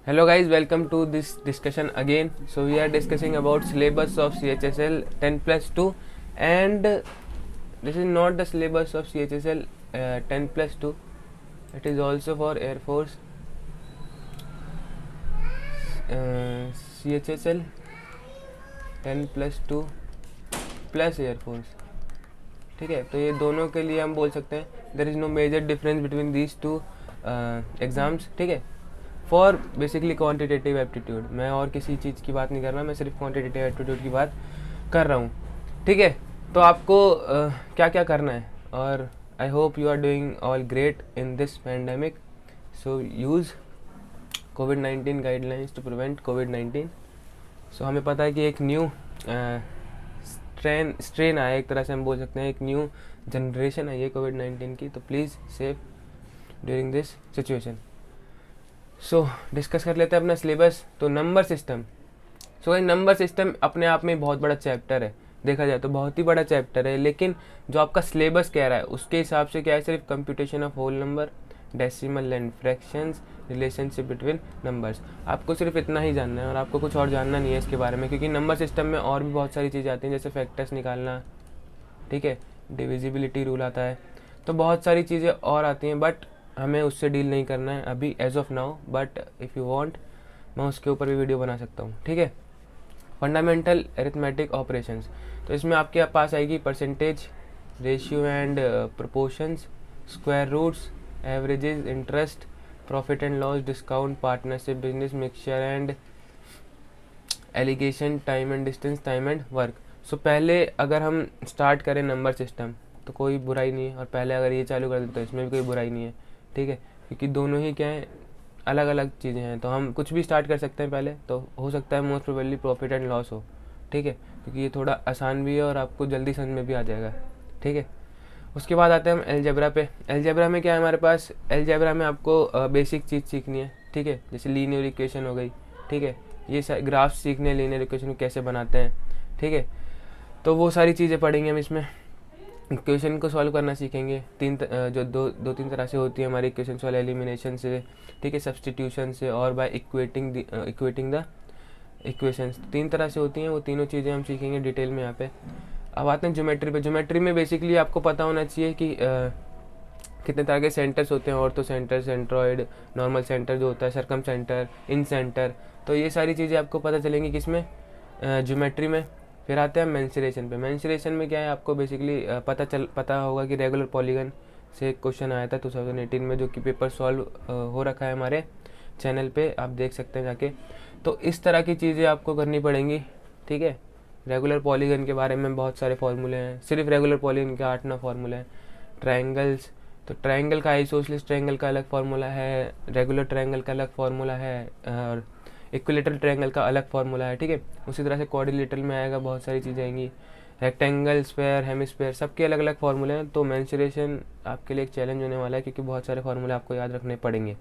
Hello guys, welcome to this discussion again. So we are discussing about syllabus of CHSL 10+2, and this is not the syllabus of CHSL 10+2. It is also for Air Force CHSL 10+2 plus air force. ठीक है, तो ये दोनों के लिए हम बोल सकते हैं there is no major difference between these two exams. ठीक है, फॉर बेसिकली क्वांटिटेटिव एप्टीट्यूड. मैं और किसी चीज़ की बात नहीं कर रहा, मैं सिर्फ क्वांटिटेटिव एप्टीट्यूड की बात कर रहा हूँ. ठीक है, तो आपको क्या क्या करना है, और I hope you are doing all great in this pandemic. So use कोविड-19 गाइडलाइंस टू प्रिवेंट कोविड-19. सो हमें पता है कि एक न्यू स्ट्रेन आया, एक तरह से हम बोल सकते हैं एक न्यू जनरेशन आई है कोविड-19 की. तो please safe during this situation. So discuss कर लेते हैं अपना सिलेबस. तो number system. So number system अपने आप में बहुत बड़ा चैप्टर है, देखा जाए तो बहुत ही बड़ा चैप्टर है. लेकिन जो आपका सिलेबस कह रहा है उसके हिसाब से क्या है, सिर्फ computation of whole number, decimal and fractions, relationship between numbers. आपको सिर्फ इतना ही जानना है और आपको कुछ और जानना नहीं है इसके बारे में, क्योंकि नंबर सिस्टम में और भी बहुत सारी चीज़ें आती हैं, जैसे फैक्टर्स निकालना. ठीक है, डिविजिबिलिटी रूल आता है, तो बहुत सारी चीज़ें और आती हैं, बट हमें उससे डील नहीं करना है अभी as of now. But if you want मैं उसके ऊपर भी वीडियो बना सकता हूँ. ठीक है, फंडामेंटल अरिथमेटिक ऑपरेशंस. तो इसमें आपके पास आएगी percentage, ratio and proportions, square roots, averages, interest, profit and loss, discount, partnership, business, mixture and alligation, time and distance, time and work. So पहले अगर हम स्टार्ट करें नंबर सिस्टम तो कोई बुराई नहीं है, और पहले अगर ये चालू कर दें तो इसमें भी कोई बुराई नहीं है. ठीक है, क्योंकि दोनों ही क्या है, अलग अलग चीज़ें हैं. तो हम कुछ भी स्टार्ट कर सकते हैं पहले, तो हो सकता है most probably profit and loss हो. ठीक है, क्योंकि ये थोड़ा आसान भी है और आपको जल्दी समझ में भी आ जाएगा. ठीक है, उसके बाद आते हैं हम अलजेब्रा पे. अलजेब्रा में क्या है हमारे पास, अलजेब्रा में आपको बेसिक चीज़ सीखनी है. ठीक है, जैसे लीनियर इक्वेशन हो गई. ठीक है, ये ग्राफ सीखने, लीनियर इक्वेशन कैसे बनाते हैं. ठीक है, तो वो सारी चीज़ें पढ़ेंगे हम इसमें. इक्वेशन को सॉल्व करना सीखेंगे. जो दो तीन तरह से होती है हमारी इक्वेशन सॉल्व, एलिमिनेशन से, ठीक है, सब्सटीट्यूशन से, और बाय इक्वेटिंग द इक्वेशंस. 3 तरह से होती हैं, वो तीनों चीज़ें हम सीखेंगे डिटेल में यहाँ पे. अब आते हैं ज्योमेट्री पे. ज्योमेट्री में बेसिकली आपको पता होना चाहिए कि कितने तरह के सेंटर्स होते हैं, ortho centre, centroid, normal centre जो होता है, सर्कम सेंटर, इन सेंटर. तो ये सारी चीज़ें आपको पता चलेंगी किसमें, ज्योमेट्री में. फिर आते हैं मेंसुरेशन पे. मेंसुरेशन में क्या है, आपको बेसिकली पता होगा कि रेगुलर पॉलीगन से एक क्वेश्चन आया था 2018 में, जो कि पेपर सॉल्व हो रखा है हमारे चैनल पे, आप देख सकते हैं जाके. तो इस तरह की चीज़ें आपको करनी पड़ेंगी. ठीक है, रेगुलर पॉलीगन के बारे में बहुत सारे फार्मूले हैं, सिर्फ रेगुलर पॉलीगन के 8-9 फार्मूले हैं. ट्रायंगल्स, तो ट्रायंगल का, आइसोसेलेस ट्रायंगल का अलग फार्मूला है, रेगुलर ट्रायंगल का अलग फार्मूला है, और इक्विलेटरल ट्रायंगल का अलग फार्मूला है. ठीक है, उसी तरह से क्वाड्रिलेटरल में आएगा, बहुत सारी चीज़ें आएंगी, रेक्टेंगल, स्क्वायर, हेमिस्फीयर, सबके अलग अलग फार्मूले हैं. तो मेंसुरेशन आपके लिए एक चैलेंज होने वाला है, क्योंकि बहुत सारे फार्मूले आपको याद रखने पड़ेंगे.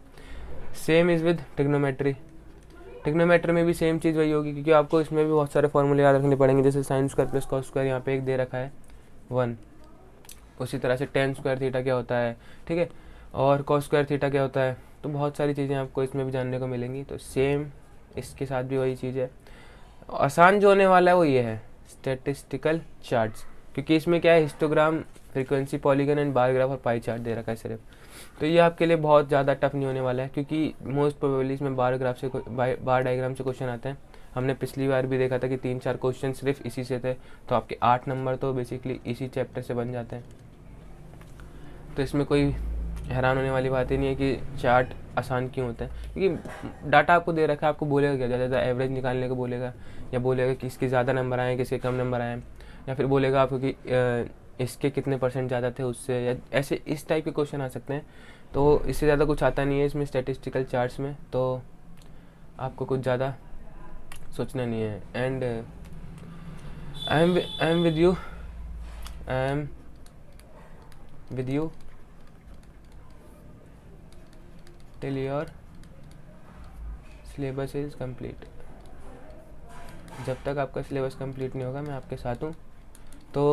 Same is with trigonometry. Trigonometry में भी सेम चीज़ वही होगी, क्योंकि आपको इसमें भी बहुत सारे फार्मूले याद रखने पड़ेंगे. जैसे sine square plus cos square, यहाँ पे एक दे रखा है 1. उसी तरह से टेन स्क्वायर थीटा क्या होता है, ठीक है, और कॉस स्क्वायर थीटा क्या होता है. तो बहुत सारी चीज़ें आपको इसमें भी जानने को मिलेंगी. तो सेम इसके साथ भी वही चीज़ है. आसान जो होने वाला है वो ये है, स्टैटिस्टिकल चार्ट्स, क्योंकि इसमें क्या है, histogram, frequency, polygon and bar graph और पाई चार्ट दे रखा है सिर्फ. तो ये आपके लिए बहुत ज़्यादा टफ नहीं होने वाला है, क्योंकि मोस्ट प्रोबेबली इसमें बार डायग्राम से क्वेश्चन आते हैं. हमने पिछली बार भी देखा था कि 3-4 क्वेश्चन सिर्फ इसी से थे, तो आपके 8 नंबर तो बेसिकली इसी चैप्टर से बन जाते हैं. तो इसमें कोई हैरान होने वाली बात ही नहीं है कि चार्ट आसान क्यों होता है, क्योंकि डाटा आपको दे रखा है. आपको बोलेगा क्या, ज़्यादा एवरेज निकालने को बोलेगा, या बोलेगा कि इसके ज़्यादा नंबर आए, किसके कम नंबर आए, या फिर बोलेगा आपको कि इसके कितने % ज़्यादा थे उससे, या ऐसे इस टाइप के क्वेश्चन आ सकते हैं. तो इससे ज़्यादा कुछ आता नहीं है इसमें स्टैटिस्टिकल चार्ट्स में, तो आपको कुछ ज़्यादा सोचना नहीं है. And I am with you till your syllabus is complete. जब तक आपका सिलेबस कंप्लीट नहीं होगा मैं आपके साथ हूँ. तो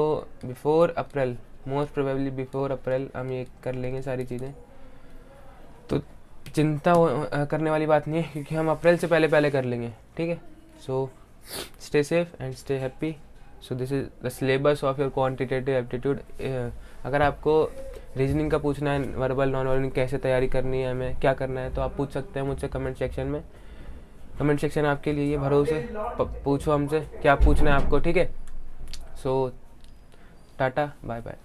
बिफोर अप्रैल, मोस्ट प्रोबेबली बिफोर अप्रैल हम ये कर लेंगे सारी चीज़ें. तो चिंता करने वाली बात नहीं है, क्योंकि हम अप्रैल से पहले पहले कर लेंगे, ठीक है। So stay safe and stay happy. So this is the syllabus of your quantitative aptitude. अगर आपको रीजनिंग का पूछना है, वर्बल नॉन वर्बल कैसे तैयारी करनी है, हमें क्या करना है, तो आप पूछ सकते हैं मुझसे कमेंट सेक्शन में। कमेंट सेक्शन आपके लिए ये भरोसे, पूछो हमसे क्या पूछना है आपको, ठीक है। सो टाटा, बाय बाय।